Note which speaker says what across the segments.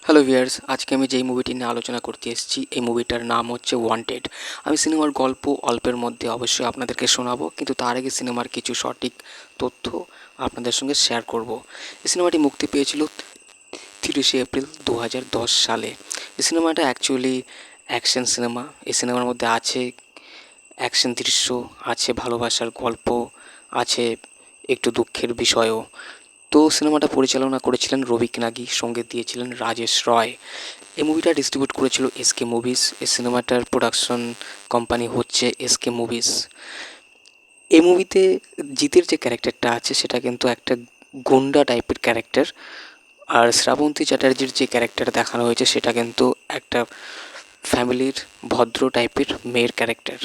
Speaker 1: Hello viewers, আজকে আমি যেই মুভিটি নিয়ে আলোচনা করতে এসেছি এই মুভিটার নাম হচ্ছে ওয়ান্টেড। আমি সিনেমার গল্প অল্পের মধ্যে অবশ্যই আপনাদেরকে শোনাবো, কিন্তু তার আগে সিনেমার কিছু সঠিক তথ্য আপনাদের সঙ্গে শেয়ার করব। এই সিনেমাটি মুক্তি পেয়েছিল 30 এপ্রিল 2010 সালে। এই সিনেমাটা অ্যাকচুয়ালি অ্যাকশন সিনেমা। এই সিনেমার মধ্যে আছে অ্যাকশন দৃশ্য, আছে ভালোবাসার গল্প, আছে একটু দুঃখের বিষয়ও। তো সিনেমাটা পরিচালনা করেছিলেন রবি কিনাগি, সঙ্গীত দিয়েছিলেন রাজেশ রয়। এই মুভিটা ডিস্ট্রিবিউট করেছিল এসকে মুভিস। এই সিনেমাটার প্রোডাকশন কোম্পানি হচ্ছে এসকে মুভিস। এই মুভিতে জিতের যে ক্যারেক্টারটা আছে সেটা কিন্তু একটা গুন্ডা টাইপের ক্যারেক্টার, আর শ্রাবন্তী চ্যাটার্জির যে ক্যারেক্টার দেখানো হয়েছে সেটা কিন্তু একটা ফ্যামিলির ভদ্র টাইপের মেয়ের ক্যারেক্টার।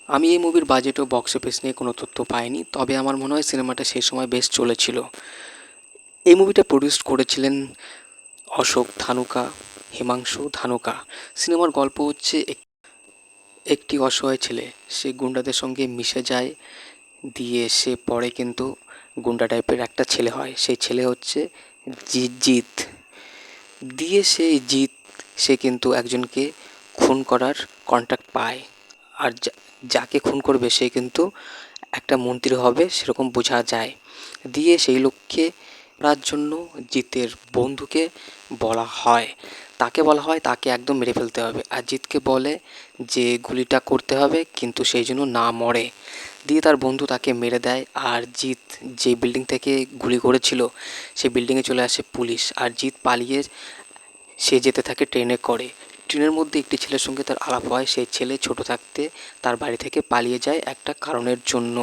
Speaker 1: আমি এই মুভির বাজেট ও বক্স অফিস নিয়ে কোনো তথ্য পাইনি, তবে আমার মনে হয় সিনেমাটা সেই সময় বেশ চলেছিল। এই মুভিটা প্রডিউস করেছিলেন অশোক ধানুকা, হিমাংশু ধানুকা। সিনেমার গল্প হচ্ছে একটি অসহায় ছেলে, সে গুন্ডাদের সঙ্গে মিশে যায়, দিয়ে সে পরে কিন্তু গুন্ডা টাইপের একটা ছেলে হয়। সেই ছেলে হচ্ছে জিৎ। দিয়ে সেই জিৎ সে কিন্তু একজনকে খুন করার কন্ট্রাক্ট পায়, আর যাকে খুন করবে সে কিন্তু একটা মন্ত্রী হবে সেরকম বোঝা যায়। দিয়ে সেই লক্ষ্যে করার জন্য জিতের বন্ধুকে বলা হয়, তাকে একদম মেরে ফেলতে হবে, আর জিতকে বলে যে গুলিটা করতে হবে কিন্তু সেই জন্য না মরে। দিয়ে তার বন্ধু তাকে মেরে দেয়, আর জিত যে বিল্ডিং থেকে গুলি করেছিল সেই বিল্ডিংয়ে চলে আসে পুলিশ, আর জিত পালিয়ে সে যেতে থাকে ট্রেনে করে। ট্রেনের মধ্যে একটি ছেলের সঙ্গে তার আলাপ হয়। সেই ছেলে ছোট থাকতে তার বাড়ি থেকে পালিয়ে যায় একটা কারণের জন্য।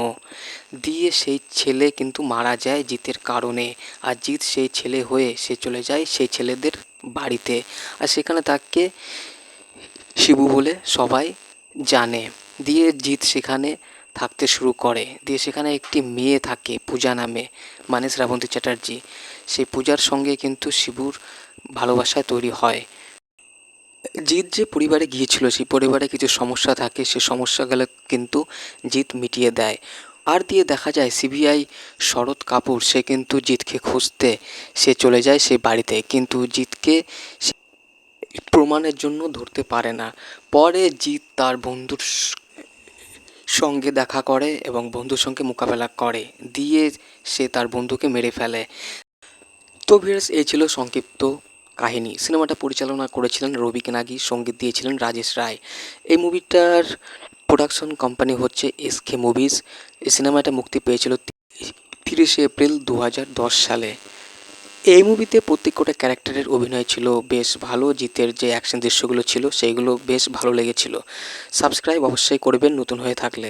Speaker 1: দিয়ে সেই ছেলে কিন্তু মারা যায় জিতের কারণে, আর জিত সেই ছেলে হয়ে সে চলে যায় সেই ছেলেদের বাড়িতে, আর সেখানে তাকে শিবু বলে সবাই জানে। দিয়ে জিত সেখানে থাকতে শুরু করে। দিয়ে সেখানে একটি মেয়ে থাকে পূজা নামে, মানে শ্রাবন্তী চ্যাটার্জি। সেই পূজার সঙ্গে কিন্তু শিবুর ভালোবাসায় তৈরি হয়। জিৎ যে পরিবারে গিয়েছিল সেই পরিবারে কিছু সমস্যা থাকে, সে সমস্যাগুলো কিন্তু জিৎ মিটিয়ে দেয়। আর দিয়ে দেখা যায় সিবিআই শরৎ কাপুর সে কিন্তু জিৎকে খুঁজতে সে চলে যায় সেই বাড়িতে, কিন্তু জিৎকে প্রমাণের জন্য ধরতে পারে না। পরে জিৎ তার বন্ধুর সঙ্গে দেখা করে এবং বন্ধুর সঙ্গে মোকাবেলা করে, দিয়ে সে তার বন্ধুকে মেরে ফেলে। তো ভিউয়ার্স, এই ছিল সংক্ষিপ্ত কাহিনী। সিনেমাটা পরিচালনা করেছিলেন রবি কিনাগি, সঙ্গীত দিয়েছিলেন রাজেশ রায়। এই মুভিটার প্রোডাকশন কোম্পানি হচ্ছে এসকে মুভিস। এই সিনেমাটা মুক্তি পেয়েছিল 30 এপ্রিল 2010 সালে। এই মুভিতে প্রত্যেকটা ক্যারেক্টারের অভিনয় ছিল বেশ ভালো। জিতের যে অ্যাকশন দৃশ্যগুলো ছিল সেইগুলো বেশ ভালো লেগেছিল। সাবস্ক্রাইব অবশ্যই করবেন নতুন হয়ে থাকলে।